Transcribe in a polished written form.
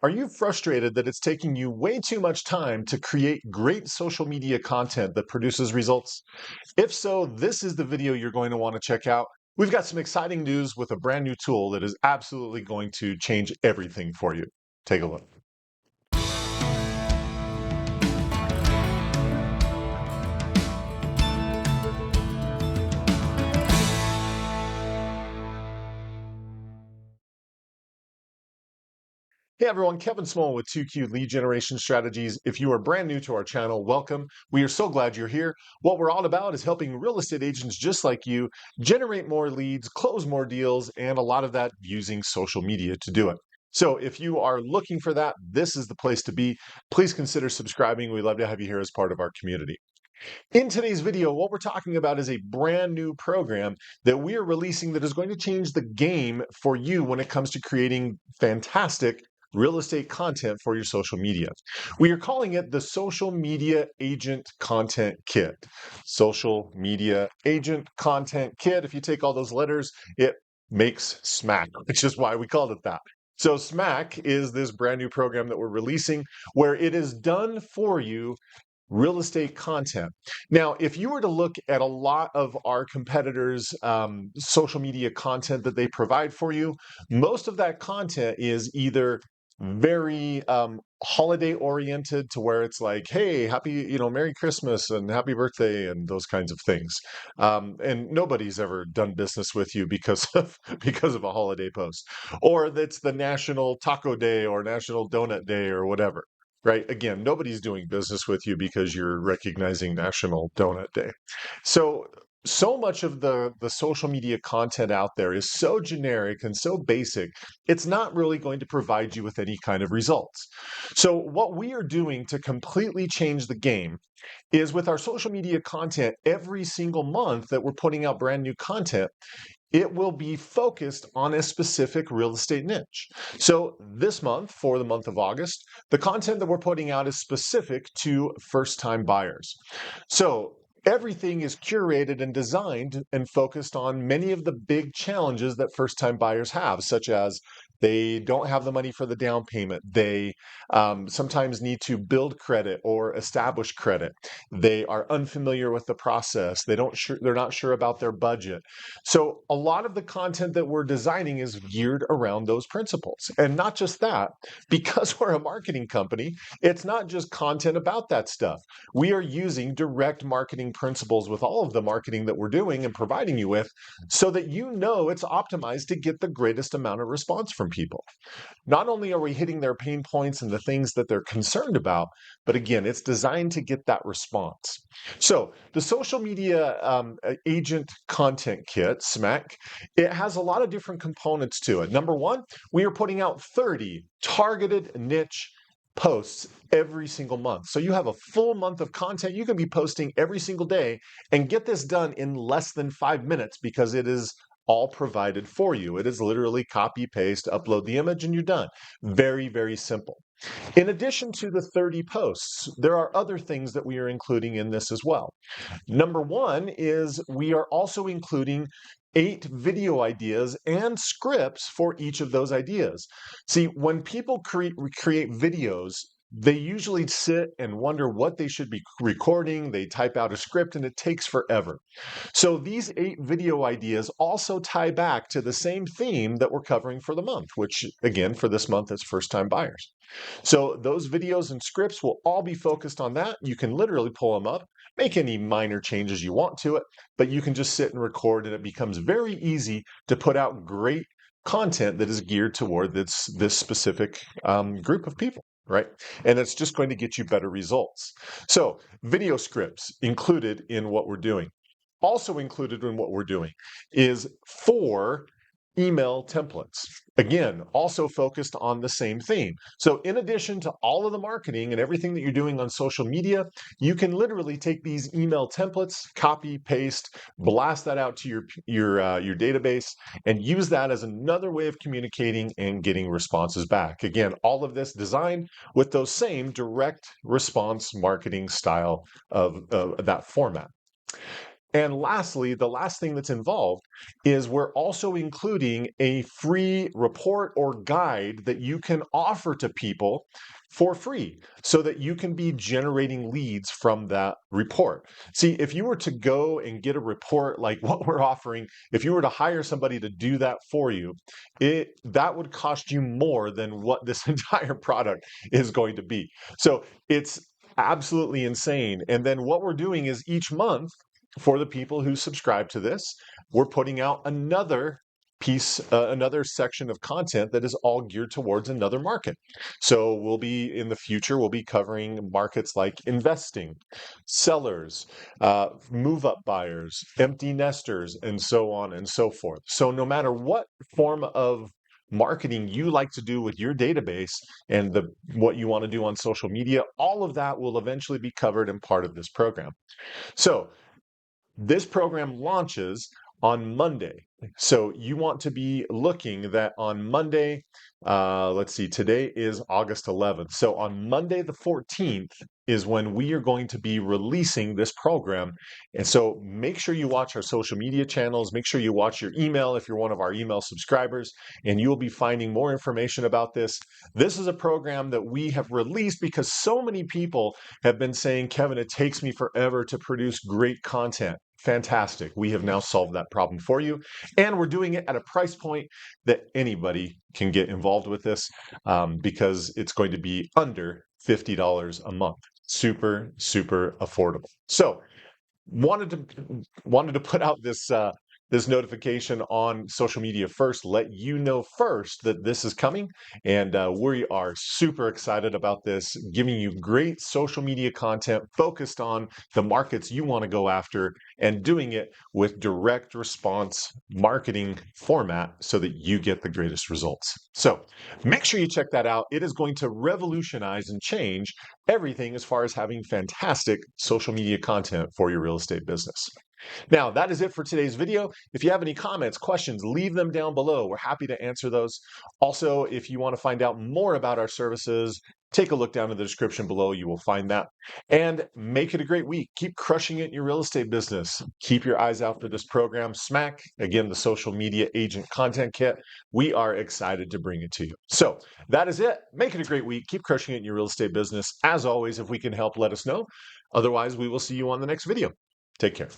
Are you frustrated that it's taking you way too much time to create great social media content that produces results? If so, this is the video you're going to want to check out. We've got some exciting news with a brand new tool that is absolutely going to change everything for you. Take a look. Hey everyone, Kevin Smullin with 2Q Lead Generation Strategies. If you are brand new to our channel, welcome. We are so glad you're here. What we're all about is helping real estate agents just like you generate more leads, close more deals, and a lot of that using social media to do it. So if you are looking for that, this is the place to be. Please consider subscribing. We'd love to have you here as part of our community. In today's video, what we're talking about is a brand new program that we are releasing that is going to change the game for you when it comes to creating fantastic real estate content for your social media. We are calling it the Social Media Agent Content Kit. Social Media Agent Content Kit. If you take all those letters, it makes SMAC, which is why we called it that. So SMAC is this brand new program that we're releasing where it is done for you real estate content. Now, if you were to look at a lot of our competitors' social media content that they provide for you, most of that content is either very holiday oriented to where it's like, hey, happy, Merry Christmas and happy birthday and those kinds of things. And nobody's ever done business with you because of a holiday post, or that's the National Taco Day or National Donut Day or whatever. Right. Again, nobody's doing business with you because you're recognizing National Donut Day. So much of the social media content out there is so generic and so basic, it's not really going to provide you with any kind of results. So what we are doing to completely change the game is with our social media content every single month that we're putting out brand new content, it will be focused on a specific real estate niche. So this month, for the month of August, the content that we're putting out is specific to first-time buyers. So everything is curated and designed and focused on many of the big challenges that first-time buyers have, such as they don't have the money for the down payment. They sometimes need to build credit or establish credit. They are unfamiliar with the process. They're not sure about their budget. So a lot of the content that we're designing is geared around those principles. And not just that, because we're a marketing company, it's not just content about that stuff. We are using direct marketing principles with all of the marketing that we're doing and providing you with so that you know it's optimized to get the greatest amount of response from people. Not only are we hitting their pain points and the things that they're concerned about, but again, it's designed to get that response. So the social media agent content kit, SMAC, it has a lot of different components to it. Number one, we are putting out 30 targeted niche posts every single month. So you have a full month of content you can be posting every single day and get this done in less than 5 minutes because it is all provided for you. It is literally copy, paste, upload the image, and you're done. Very, very simple. In addition to the 30 posts, there are other things that we are including in this as well. Number one is we are also including 8 video ideas and scripts for each of those ideas. See, when people create videos, they usually sit and wonder what they should be recording. They type out a script and it takes forever. So these 8 video ideas also tie back to the same theme that we're covering for the month, which again, for this month, is first-time buyers. So those videos and scripts will all be focused on that. You can literally pull them up, make any minor changes you want to it, but you can just sit and record, and it becomes very easy to put out great content that is geared toward this specific group of people. Right. And it's just going to get you better results. So video scripts included in what we're doing. Also included in what we're doing is 4 email templates. Again, also focused on the same theme. So in addition to all of the marketing and everything that you're doing on social media, you can literally take these email templates, copy, paste, blast that out to your database, and use that as another way of communicating and getting responses back. Again, all of this designed with those same direct response marketing style of that format. And lastly, the last thing that's involved is we're also including a free report or guide that you can offer to people for free so that you can be generating leads from that report. See, if you were to go and get a report like what we're offering, if you were to hire somebody to do that for you, that would cost you more than what this entire product is going to be. So it's absolutely insane. And then what we're doing is each month, for the people who subscribe to this, we're putting out another piece, another section of content that is all geared towards another market. So in the future, we'll be covering markets like investing, sellers, move up buyers, empty nesters, and so on and so forth. So no matter what form of marketing you like to do with your database and what you want to do on social media, all of that will eventually be covered in part of this program. So this program launches on Monday. So you want to be looking that on Monday, let's see, today is August 11th. So on Monday the 14th is when we are going to be releasing this program. And so make sure you watch our social media channels. Make sure you watch your email if you're one of our email subscribers, and you'll be finding more information about this. This is a program that we have released because so many people have been saying, Kevin, it takes me forever to produce great content. Fantastic. We have now solved that problem for you. And we're doing it at a price point that anybody can get involved with this because it's going to be under $50 a month. Super, super affordable. So wanted to put out this notification on social media first, let you know first that this is coming, and we are super excited about this, giving you great social media content focused on the markets you want to go after, and doing it with direct response marketing format so that you get the greatest results. So make sure you check that out. It is going to revolutionize and change everything as far as having fantastic social media content for your real estate business. Now, that is it for today's video. If you have any comments, questions, leave them down below. We're happy to answer those. Also, if you want to find out more about our services, take a look down in the description below. You will find that. And make it a great week. Keep crushing it in your real estate business. Keep your eyes out for this program, SMAC. Again, the Social Media Agent Content Kit. We are excited to bring it to you. So that is it. Make it a great week. Keep crushing it in your real estate business. As always, if we can help, let us know. Otherwise, we will see you on the next video. Take care.